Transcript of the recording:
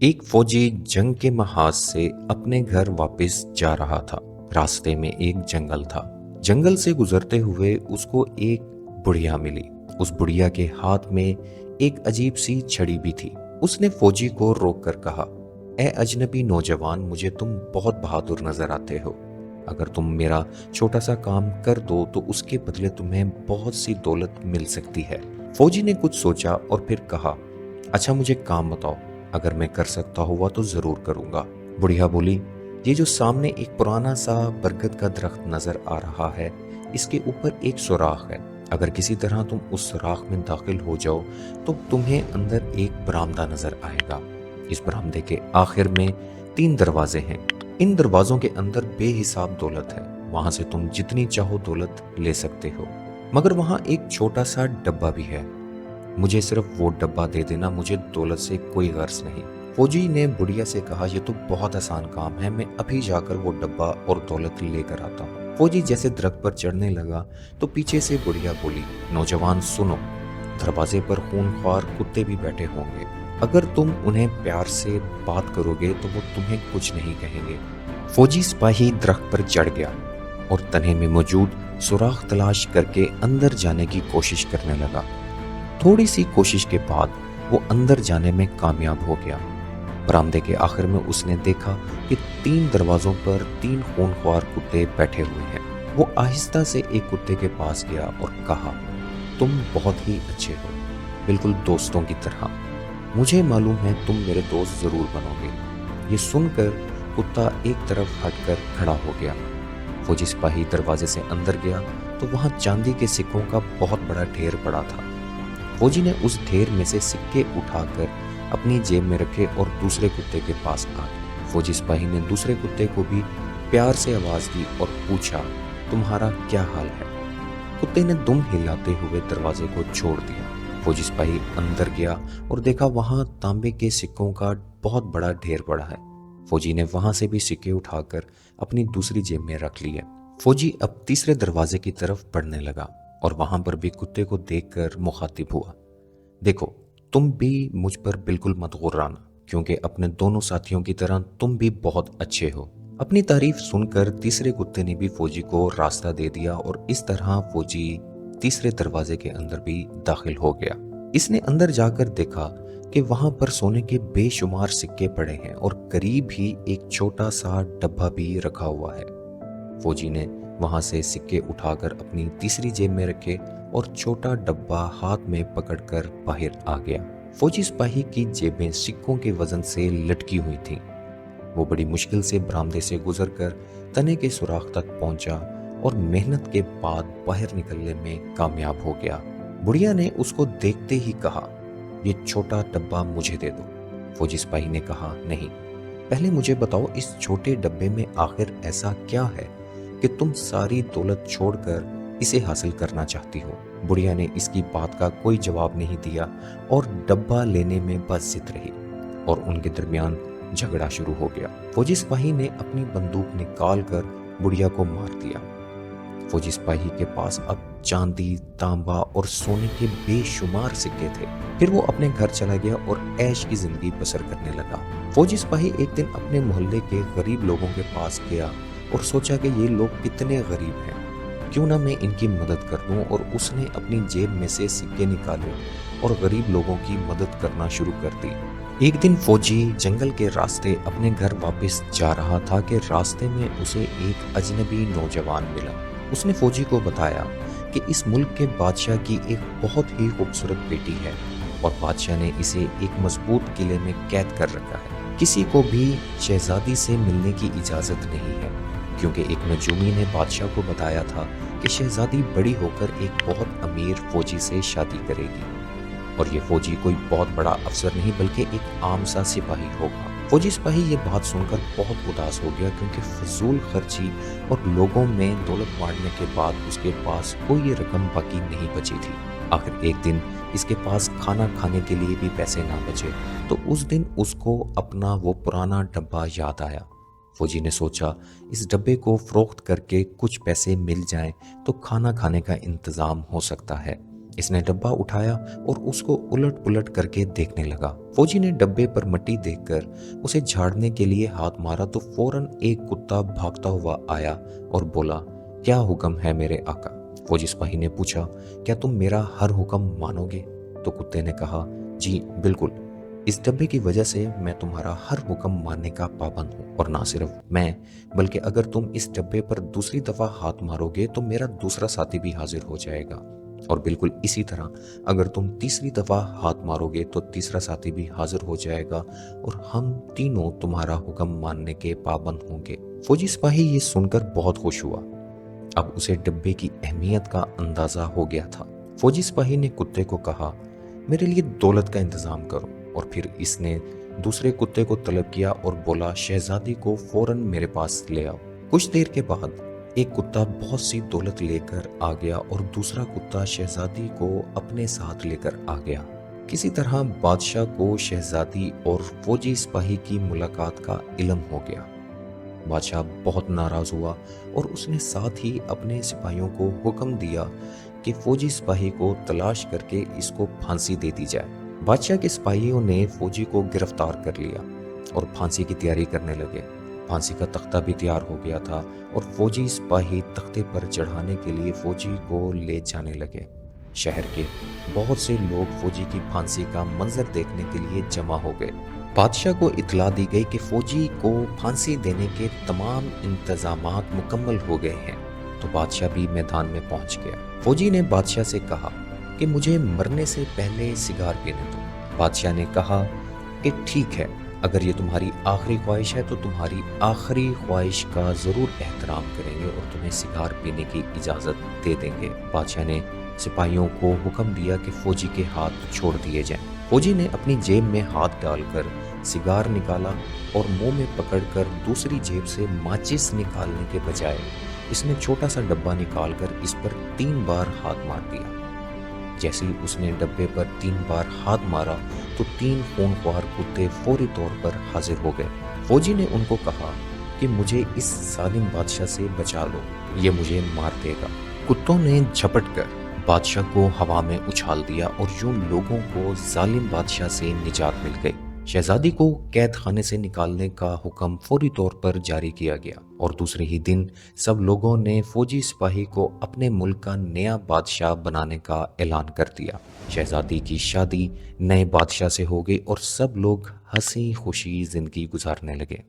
ایک فوجی جنگ کے محاذ سے اپنے گھر واپس جا رہا تھا۔ راستے میں ایک جنگل تھا۔ جنگل سے گزرتے ہوئے اس کو ایک بڑھیا ملی۔ اس بڑھیا کے ہاتھ میں ایک عجیب سی چھڑی بھی تھی۔ اس نے فوجی کو روک کر کہا، اے اجنبی نوجوان، مجھے تم بہت بہادر نظر آتے ہو۔ اگر تم میرا چھوٹا سا کام کر دو تو اس کے بدلے تمہیں بہت سی دولت مل سکتی ہے۔ فوجی نے کچھ سوچا اور پھر کہا، اچھا مجھے کام بتاؤ، اگر میں کر سکتا ہوا تو ضرور کروں گا۔ بڑھیا بولی، یہ جو سامنے ایک پرانا سا برگد کا درخت نظر آ رہا ہے، اس کے اوپر ایک سوراخ ہے۔ اگر کسی طرح تم اس سوراخ میں داخل ہو جاؤ تو تمہیں اندر ایک برآمدہ نظر آئے گا۔ اس برآمدے کے آخر میں 3 دروازے ہیں۔ ان دروازوں کے اندر بے حساب دولت ہے۔ وہاں سے تم جتنی چاہو دولت لے سکتے ہو، مگر وہاں ایک چھوٹا سا ڈبہ بھی ہے۔ مجھے صرف وہ ڈبہ دے دینا، مجھے دولت سے کوئی غرض نہیں۔ فوجی نے بڑھیا سے کہا، یہ تو بہت آسان کام ہے، میں ابھی جا کر وہ ڈبہ اور دولت لے کر آتا ہوں۔ فوجی جیسے درخت پر چڑھنے لگا تو پیچھے سے بڑھیا بولی، نوجوان سنو، دروازے پر خونخوار کتے بھی بیٹھے ہوں گے۔ اگر تم انہیں پیار سے بات کرو گے تو وہ تمہیں کچھ نہیں کہیں گے۔ فوجی سپاہی درخت پر چڑھ گیا اور تنے میں موجود سوراخ تلاش کر کے اندر جانے کی کوشش کرنے لگا۔ تھوڑی سی کوشش کے بعد وہ اندر جانے میں کامیاب ہو گیا۔ برآمدے کے آخر میں اس نے دیکھا کہ 3 دروازوں پر 3 خونخوار کتے بیٹھے ہوئے ہیں۔ وہ آہستہ سے ایک کتے کے پاس گیا اور کہا، تم بہت ہی اچھے ہو، بالکل دوستوں کی طرح۔ مجھے معلوم ہے تم میرے دوست ضرور بنو گے۔ یہ سن کر کتا ایک طرف ہٹ کر کھڑا ہو گیا۔ فوجی سپاہی دروازے سے اندر گیا تو وہاں چاندی کے سکوں کا بہت بڑا ڈھیر پڑا تھا۔ فوجی نے اس ڈھیر میں سے سکے اٹھا کر اپنی جیب میں رکھے اور دوسرے کتے کے پاس آ گئے۔ فوجی سپاہی نے دوسرے کتے کو بھی پیار سے آواز دی اور پوچھا، تمہارا کیا حال ہے؟ کتے نے دم ہلاتے ہوئے دروازے کو چھوڑ دیا۔ فوجی سپاہی اندر گیا اور دیکھا وہاں تانبے کے سکوں کا بہت بڑا ڈھیر پڑا ہے۔ فوجی نے وہاں سے بھی سکے اٹھا کر اپنی دوسری جیب میں رکھ لیے۔ فوجی اب تیسرے دروازے کی طرف بڑھنے لگا اور وہاں پر بھی کتے کو دیکھ کر مخاطب ہوا، دیکھو تم بھی مجھ پر بالکل مت غرانا، کیونکہ اپنے دونوں ساتھیوں کی طرح تم بھی بہت اچھے ہو۔ اپنی تعریف سن کر تیسرے کتے نے بھی فوجی کو راستہ دے دیا اور اس طرح فوجی تیسرے دروازے کے اندر بھی داخل ہو گیا۔ اس نے اندر جا کر دیکھا کہ وہاں پر سونے کے بے شمار سکے پڑے ہیں اور قریب ہی ایک چھوٹا سا ڈبہ بھی رکھا ہوا ہے۔ فوجی نے وہاں سے سکے اٹھا کر اپنی تیسری جیب میں رکھے اور چھوٹا ڈبہ ہاتھ میں پکڑ کر باہر آ گیا۔ فوجی سپاہی کی جیبیں سکوں کے وزن سے لٹکی ہوئی تھیں۔ وہ بڑی مشکل سے برآمدے سے گزر کر تنے کے سوراخ تک پہنچا اور محنت کے بعد باہر نکلنے میں کامیاب ہو گیا۔ بڑھیا نے اس کو دیکھتے ہی کہا، یہ چھوٹا ڈبہ مجھے دے دو۔ فوجی سپاہی نے کہا، نہیں، پہلے مجھے بتاؤ اس چھوٹے ڈبے میں آخر ایسا کیا ہے کہ تم ساری دولت چھوڑ کر اسے حاصل کرنا چاہتی ہو؟ بڑھیا نے اس کی بات کا کوئی جواب نہیں دیا اور ڈبہ لینے میں بس ضد رہی اور ان کے درمیان جھگڑا شروع ہو گیا۔ فوجی سپاہی نے اپنی بندوق نکال کر بڑھیا کو مار دیا۔ فوجی سپاہی کے پاس اب چاندی، تانبا اور سونے کے بے شمار سکے تھے۔ پھر وہ اپنے گھر چلا گیا اور عیش کی زندگی بسر کرنے لگا۔ فوجی سپاہی ایک دن اپنے محلے کے غریب لوگوں کے پاس گیا اور سوچا کہ یہ لوگ کتنے غریب ہیں، کیوں نہ میں ان کی مدد کر دوں، اور اس نے اپنی جیب میں سے سکے نکالے اور غریب لوگوں کی مدد کرنا شروع کر دی۔ ایک دن فوجی جنگل کے راستے اپنے گھر واپس جا رہا تھا کہ راستے میں اسے ایک اجنبی نوجوان ملا۔ اس نے فوجی کو بتایا کہ اس ملک کے بادشاہ کی ایک بہت ہی خوبصورت بیٹی ہے اور بادشاہ نے اسے ایک مضبوط قلعے میں قید کر رکھا ہے۔ کسی کو بھی شہزادی سے ملنے کی اجازت نہیں ہے، کیونکہ ایک نجومی نے بادشاہ کو بتایا تھا کہ شہزادی بڑی ہو کر ایک بہت امیر فوجی سے شادی کرے گی، اور یہ فوجی کوئی بہت بڑا افسر نہیں بلکہ ایک عام سا سپاہی ہوگا۔ فوجی سپاہی یہ بات سن کر بہت اداس ہو گیا، کیونکہ فضول خرچی اور لوگوں میں دولت بانٹنے کے بعد اس کے پاس کوئی رقم باقی نہیں بچی تھی۔ آخر ایک دن اس کے پاس کھانا کھانے کے لیے بھی پیسے نہ بچے، تو اس دن اس کو اپنا وہ پرانا ڈبہ یاد آیا۔ فوجی نے سوچا اس ڈبے کو فروخت کر کے کچھ پیسے مل جائیں تو کھانا کھانے کا انتظام ہو سکتا ہے۔ اس نے ڈبہ اٹھایا اور اس کو الٹ پلٹ کر کے دیکھنے لگا۔ فوجی نے ڈبے پر مٹی دیکھ کر اسے جھاڑنے کے لیے ہاتھ مارا تو فوراً ایک کتا بھاگتا ہوا آیا اور بولا، کیا حکم ہے میرے آقا؟ فوجی سپاہی نے پوچھا، کیا تم میرا ہر حکم مانو گے؟ تو کتے نے کہا، جی بالکل، اس ڈبے کی وجہ سے میں تمہارا ہر حکم ماننے کا پابند ہوں، اور نہ صرف میں بلکہ اگر تم اس ڈبے پر دوسری دفعہ ہاتھ مارو گے تو میرا دوسرا ساتھی بھی حاضر ہو جائے گا، اور بالکل اسی طرح اگر تم تیسری دفعہ ہاتھ مارو گے تو تیسرا ساتھی بھی حاضر ہو جائے گا، اور ہم تینوں تمہارا حکم ماننے کے پابند ہوں گے۔ فوجی سپاہی یہ سن کر بہت خوش ہوا۔ اب اسے ڈبے کی اہمیت کا اندازہ ہو گیا تھا۔ فوجی سپاہی نے کتے کو کہا، میرے لیے دولت کا انتظام کرو، اور پھر اس نے دوسرے کتے کو طلب کیا اور بولا، شہزادی کو فوراً میرے پاس لے آؤ۔ کچھ دیر کے بعد ایک کتا بہت سی دولت لے کر آ گیا اور دوسرا کتا شہزادی کو اپنے ساتھ لے کر آ گیا۔ کسی طرح بادشاہ کو شہزادی اور فوجی سپاہی کی ملاقات کا علم ہو گیا۔ بادشاہ بہت ناراض ہوا اور اس نے ساتھ ہی اپنے سپاہیوں کو حکم دیا کہ فوجی سپاہی کو تلاش کر کے اس کو پھانسی دے دی جائے۔ بادشاہ کے سپاہیوں نے فوجی کو گرفتار کر لیا اور پھانسی کی تیاری کرنے لگے۔ پھانسی کا تختہ بھی تیار ہو گیا تھا اور فوجی سپاہی تختے پر چڑھانے کے لیے فوجی کو لے جانے لگے۔ شہر کے بہت سے لوگ فوجی کی پھانسی کا منظر دیکھنے کے لیے جمع ہو گئے۔ بادشاہ کو اطلاع دی گئی کہ فوجی کو پھانسی دینے کے تمام انتظامات مکمل ہو گئے ہیں، تو بادشاہ بھی میدان میں پہنچ گیا۔ فوجی نے بادشاہ سے کہا کہ مجھے مرنے سے پہلے سگار پینے دو۔ بادشاہ نے کہا کہ ٹھیک ہے، اگر یہ تمہاری آخری خواہش ہے تو تمہاری آخری خواہش کا ضرور احترام کریں گے اور تمہیں سگار پینے کی اجازت دے دیں گے۔ بادشاہ نے سپاہیوں کو حکم دیا کہ فوجی کے ہاتھ چھوڑ دیے جائیں۔ فوجی نے اپنی جیب میں ہاتھ ڈال کر سگار نکالا اور منہ میں پکڑ کر دوسری جیب سے ماچس نکالنے کے بجائے اس نے چھوٹا سا ڈبہ نکال کر اس پر 3 بار ہاتھ مار دیا۔ جیسے ہی اس نے ڈبے پر 3 بار ہاتھ مارا تو 3 خونخوار کتے فوری طور پر حاضر ہو گئے۔ فوجی نے ان کو کہا کہ مجھے اس ظالم بادشاہ سے بچا لو، یہ مجھے مار دے گا۔ کتوں نے جھپٹ کر بادشاہ کو ہوا میں اچھال دیا اور یوں لوگوں کو ظالم بادشاہ سے نجات مل گئی۔ شہزادی کو قید خانے سے نکالنے کا حکم فوری طور پر جاری کیا گیا اور دوسرے ہی دن سب لوگوں نے فوجی سپاہی کو اپنے ملک کا نیا بادشاہ بنانے کا اعلان کر دیا۔ شہزادی کی شادی نئے بادشاہ سے ہو گئی اور سب لوگ ہنسی خوشی زندگی گزارنے لگے۔